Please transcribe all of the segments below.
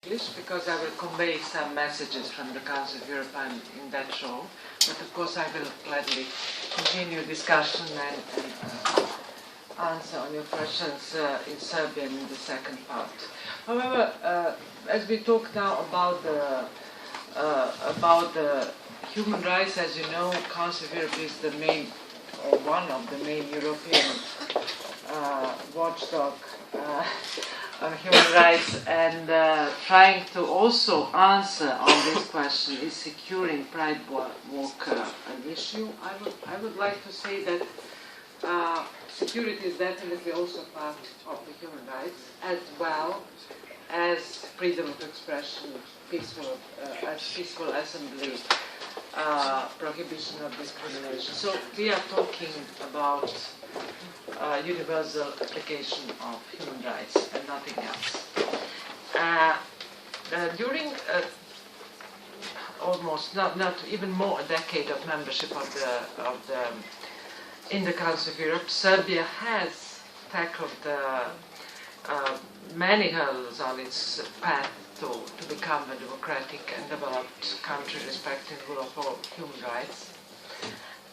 because I will convey some messages from the Council of Europe in that show. But of course I will gladly continue discussion and answer on your questions in Serbian in the second part. However, as we talk now about the human rights, as you know, Council of Europe is the main, or one of the main European watchdog on human rights, and trying to also answer on this question, is securing Pride Walk an issue? I would like to say that security is definitely also part of the human rights, as well as freedom of expression, peaceful assembly, prohibition of discrimination. So we are talking about universal application of human rights and nothing else. During almost not even more a decade of membership in the Council of Europe, Serbia has tackled many hurdles on its path to become a democratic and developed country respecting the rule of all human rights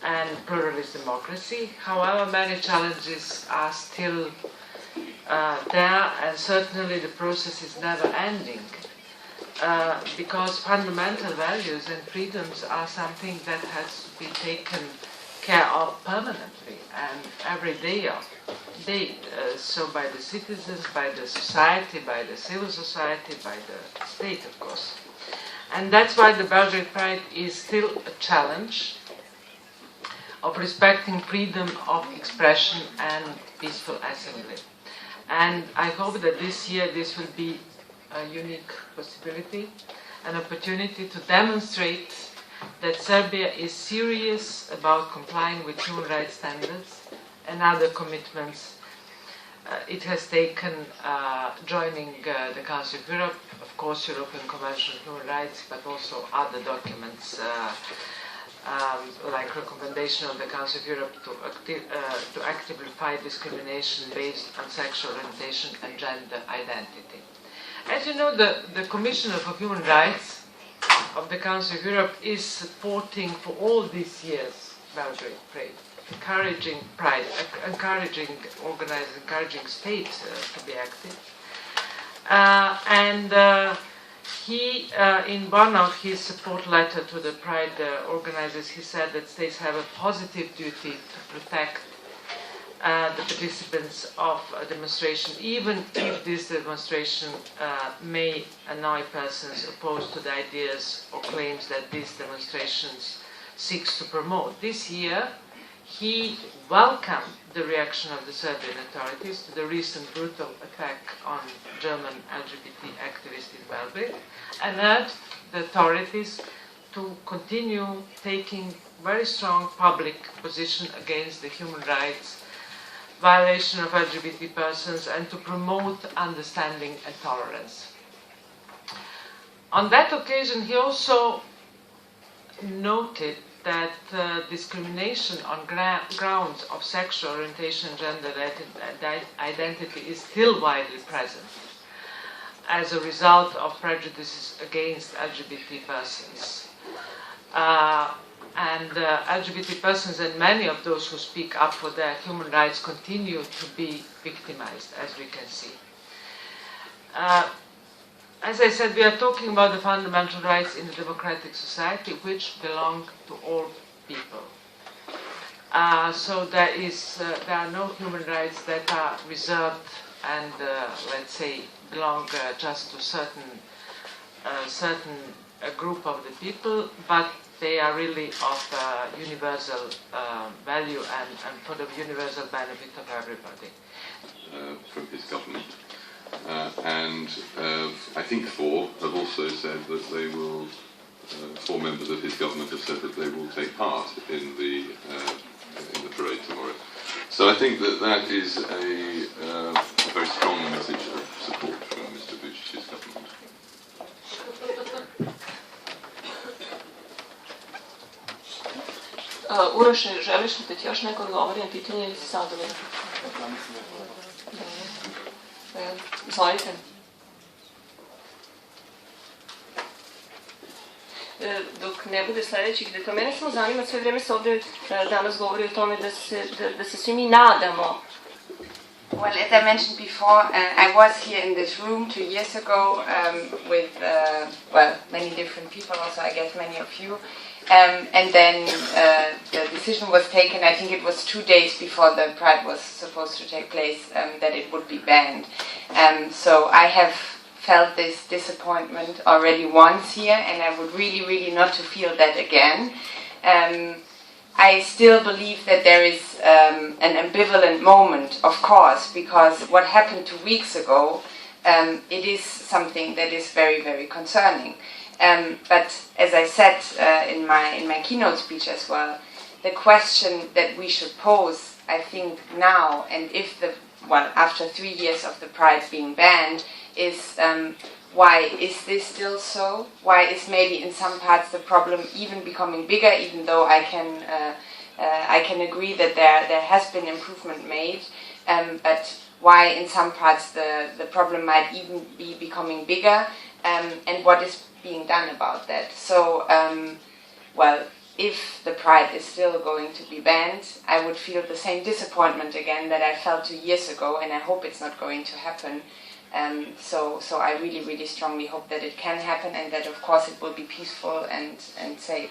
and pluralist democracy. However, many challenges are still there, and certainly the process is never ending, because fundamental values and freedoms are something that has to be taken care of permanently and every day so by the citizens, by the society, by the civil society, by the state, of course. And that's why the Belgrade Pride is still a challenge of respecting freedom of expression and peaceful assembly. And I hope that this year this will be a unique possibility, an opportunity to demonstrate that Serbia is serious about complying with human rights standards and other commitments it has taken, joining the Council of Europe, of course European Convention on Human Rights, but also other documents like recommendation of the Council of Europe to actively fight discrimination based on sexual orientation and gender identity. As you know, the Commissioner for Human Rights of the Council of Europe is supporting for all these years Belgrade Pride, encouraging states to be active. He, in one of his support letter to the Pride organizers, he said that states have a positive duty to protect the participants of a demonstration, even if this demonstration may annoy persons opposed to the ideas or claims that these demonstrations seeks to promote. This year, he welcomed the reaction of the Serbian authorities to the recent brutal attack on German LGBT activists in Belgrade, and urged the authorities to continue taking very strong public position against the human rights violation of LGBT persons and to promote understanding and tolerance. On that occasion, he also noted that discrimination on grounds of sexual orientation and gender identity is still widely present as a result of prejudices against LGBT persons. LGBT persons and many of those who speak up for their human rights continue to be victimized, as we can see. As I said, we are talking about the fundamental rights in a democratic society which belong to all people. So there are no human rights that are reserved and, let's say, belong just to certain group of the people, but they are really of universal value and for the universal benefit of everybody. From his government. I think four have also said that they will, four members of his government have said that they will take part in the parade tomorrow. So I think that is a very strong message of support from Mr. Vucic's government. Uroše, želiš li da ti još neko odgovori na pitanje ili si samo dovoljno? Izvolite. dok ne bude sledećih. Dakle, mene samo zanima, sve vreme se ovde danas govori o tome da se svi mi nadamo. Well, as I mentioned before, I was here in this room 2 years ago with, many different people, also I guess many of you. And then the decision was taken, I think it was 2 days before the Pride was supposed to take place, that it would be banned. So I have felt this disappointment already once here, and I would really not to feel that again. I still believe that there is an ambivalent moment, of course, because what happened 2 weeks ago, it is something that is very concerning. But as I said in my keynote speech as well, the question that we should pose, I think now, and after 3 years of the Pride being banned, is why is this still so? Why is maybe in some parts the problem even becoming bigger? Even though I can agree that there has been improvement made, but why in some parts the problem might even be becoming bigger, and what is being done about that? So, if the Pride is still going to be banned, I would feel the same disappointment again that I felt 2 years ago, and I hope it's not going to happen. So I really strongly hope that it can happen, and that of course it will be peaceful and safe.